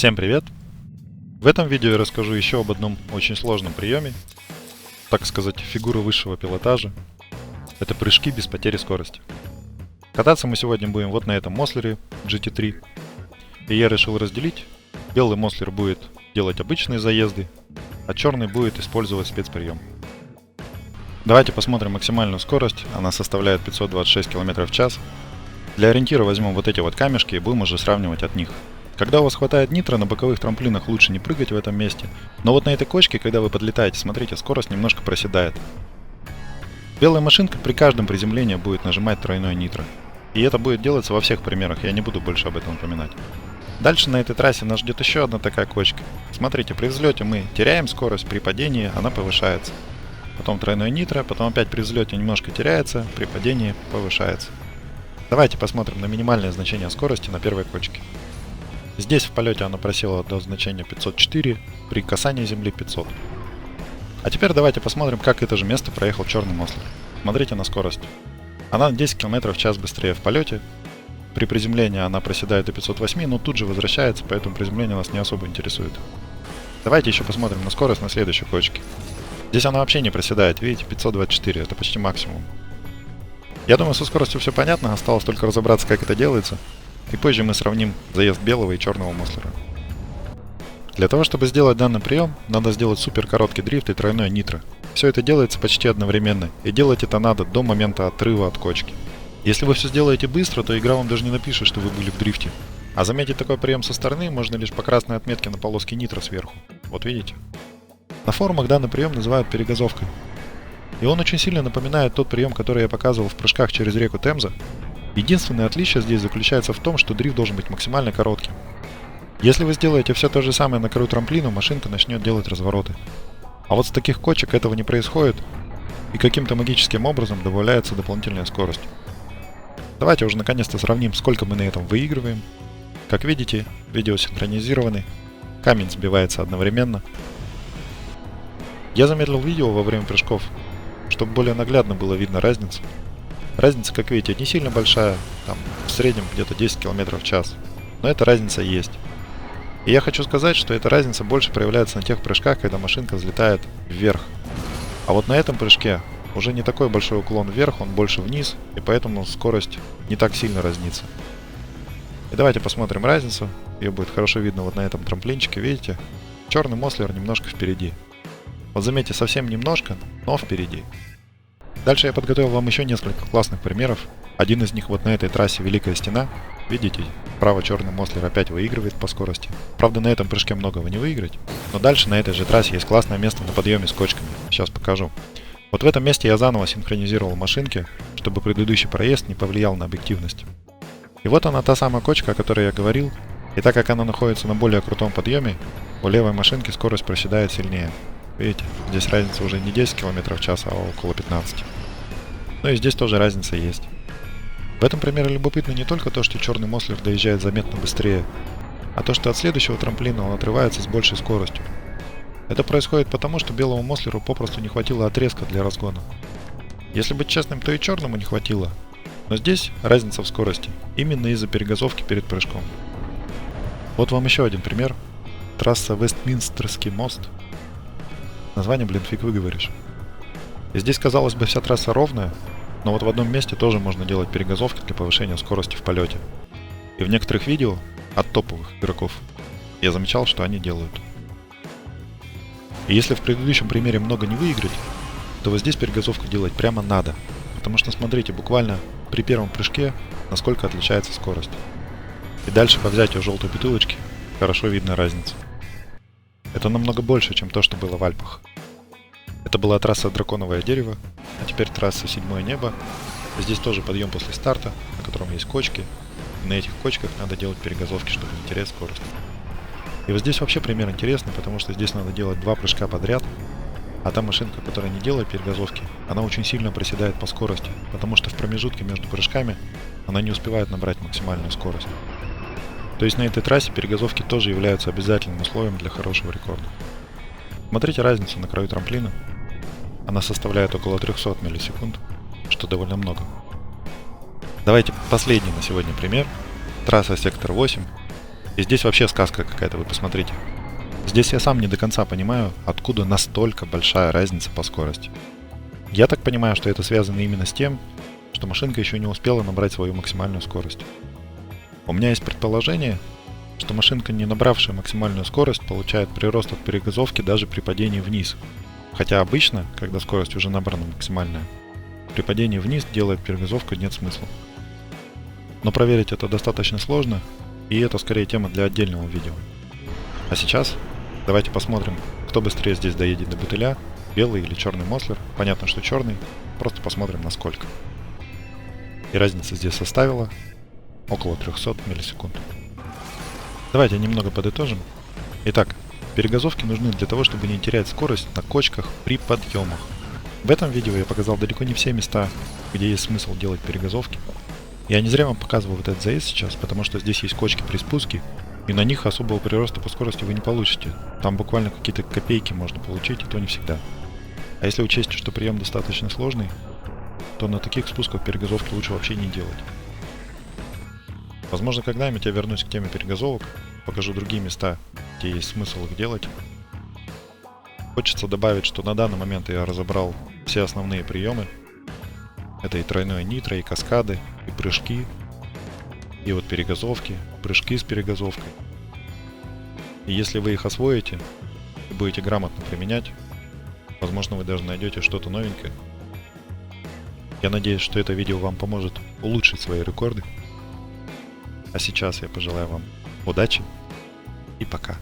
Всем привет! В этом видео я расскажу еще об одном очень сложном приеме, так сказать, фигуры высшего пилотажа. Это прыжки без потери скорости. Кататься мы сегодня будем вот на этом Мослере GT3. И я решил разделить. Белый Мослер будет делать обычные заезды, а черный будет использовать спецприем. Давайте посмотрим максимальную скорость. Она составляет 526 км в час. Для ориентира возьмем вот эти вот камешки и будем уже сравнивать от них. Когда у вас хватает нитро, на боковых трамплинах лучше не прыгать в этом месте. Но вот на этой кочке, когда вы подлетаете, смотрите, скорость немножко проседает. Белая машинка при каждом приземлении будет нажимать тройное нитро. И это будет делаться во всех примерах, я не буду больше об этом упоминать. Дальше на этой трассе нас ждет еще одна такая кочка. Смотрите, при взлете мы теряем скорость, при падении она повышается. Потом тройное нитро, потом опять при взлете немножко теряется, при падении повышается. Давайте посмотрим на минимальное значение скорости на первой кочке. Здесь в полете она просела до значения 504, при касании земли 500. А теперь давайте посмотрим, как это же место проехал черный Мослер. Смотрите на скорость. Она на 10 км в час быстрее в полете. При приземлении она проседает до 508, но тут же возвращается, поэтому приземление нас не особо интересует. Давайте еще посмотрим на скорость на следующей кочке. Здесь она вообще не проседает, видите, 524, это почти максимум. Я думаю, со скоростью все понятно, осталось только разобраться, как это делается. И позже мы сравним заезд белого и черного Мослера. Для того, чтобы сделать данный прием, надо сделать супер короткий дрифт и тройное нитро. Все это делается почти одновременно, и делать это надо до момента отрыва от кочки. Если вы все сделаете быстро, то игра вам даже не напишет, что вы были в дрифте. А заметить такой прием со стороны можно лишь по красной отметке на полоске нитро сверху. Вот видите? На форумах данный прием называют перегазовкой. И он очень сильно напоминает тот прием, который я показывал в прыжках через реку Темза. Единственное отличие здесь заключается в том, что дрифт должен быть максимально коротким. Если вы сделаете все то же самое на краю трамплина, машинка начнет делать развороты. А вот с таких кочек этого не происходит, и каким-то магическим образом добавляется дополнительная скорость. Давайте уже наконец-то сравним, сколько мы на этом выигрываем. Как видите, видео синхронизированы, камень сбивается одновременно. Я замедлил видео во время прыжков, чтобы более наглядно было видно разницу. Разница, как видите, не сильно большая, там в среднем где-то 10 км в час, но эта разница есть. И я хочу сказать, что эта разница больше проявляется на тех прыжках, когда машинка взлетает вверх. А вот на этом прыжке уже не такой большой уклон вверх, он больше вниз, и поэтому скорость не так сильно разнится. И давайте посмотрим разницу, ее будет хорошо видно вот на этом трамплинчике, видите? Черный Мослер немножко впереди. Вот заметьте, совсем немножко, но впереди. Дальше я подготовил вам еще несколько классных примеров. Один из них вот на этой трассе Великая Стена. Видите, право черный Мослер опять выигрывает по скорости. Правда, на этом прыжке многого не выиграть. Но дальше на этой же трассе есть классное место на подъеме с кочками. Сейчас покажу. Вот в этом месте я заново синхронизировал машинки, чтобы предыдущий проезд не повлиял на объективность. И вот она, та самая кочка, о которой я говорил. И так как она находится на более крутом подъеме, у левой машинки скорость проседает сильнее. Видите, здесь разница уже не 10 км в час, а около 15. Ну и здесь тоже разница есть. В этом примере любопытно не только то, что черный Мослер доезжает заметно быстрее, а то, что от следующего трамплина он отрывается с большей скоростью. Это происходит потому, что белому Мослеру попросту не хватило отрезка для разгона. Если быть честным, то и черному не хватило. Но здесь разница в скорости, именно из-за перегазовки перед прыжком. Вот вам еще один пример. Трасса Вестминстерский мост. Название, блин, фиг выговоришь. И здесь, казалось бы, вся трасса ровная, но вот в одном месте тоже можно делать перегазовки для повышения скорости в полете. И в некоторых видео от топовых игроков я замечал, что они делают. И если в предыдущем примере много не выиграть, то вот здесь перегазовку делать прямо надо. Потому что смотрите, буквально при первом прыжке, насколько отличается скорость. И дальше по взятию желтой бутылочки хорошо видно разницу. Это намного больше, чем то, что было в Альпах. Это была трасса Драконовое дерево, а теперь трасса Седьмое небо. Здесь тоже подъем после старта, на котором есть кочки. И на этих кочках надо делать перегазовки, чтобы не терять скорость. И вот здесь вообще пример интересный, потому что здесь надо делать 2 прыжка подряд, а та машинка, которая не делает перегазовки, она очень сильно проседает по скорости, потому что в промежутке между прыжками она не успевает набрать максимальную скорость. То есть на этой трассе перегазовки тоже являются обязательным условием для хорошего рекорда. Смотрите разницу на краю трамплина. Она составляет около 300 миллисекунд, что довольно много. Давайте последний на сегодня пример. Трасса Сектор 8. И здесь вообще сказка какая-то, вы посмотрите. Здесь я сам не до конца понимаю, откуда настолько большая разница по скорости. Я так понимаю, что это связано именно с тем, что машинка еще не успела набрать свою максимальную скорость. У меня есть предположение, что машинка, не набравшая максимальную скорость, получает прирост от перегазовки даже при падении вниз. Хотя обычно, когда скорость уже набрана максимальная, при падении вниз делает перегазовку нет смысла. Но проверить это достаточно сложно, и это скорее тема для отдельного видео. А сейчас давайте посмотрим, кто быстрее здесь доедет до бутыля, белый или черный Мослер. Понятно, что черный, просто посмотрим насколько. И разница здесь составила около 300 миллисекунд. Давайте немного подытожим. Итак, перегазовки нужны для того, чтобы не терять скорость на кочках при подъемах. В этом видео я показал далеко не все места, где есть смысл делать перегазовки. Я не зря вам показываю вот этот заезд сейчас, потому что здесь есть кочки при спуске, и на них особого прироста по скорости вы не получите. Там буквально какие-то копейки можно получить, и то не всегда. А если учесть, что прием достаточно сложный, то на таких спусках перегазовки лучше вообще не делать. Возможно, когда-нибудь я вернусь к теме перегазовок, покажу другие места, где есть смысл их делать. Хочется добавить, что на данный момент я разобрал все основные приемы. Это и тройное нитро, и каскады, и прыжки, и вот перегазовки, прыжки с перегазовкой. И если вы их освоите и будете грамотно применять, возможно, вы даже найдете что-то новенькое. Я надеюсь, что это видео вам поможет улучшить свои рекорды. А сейчас я пожелаю вам удачи и пока.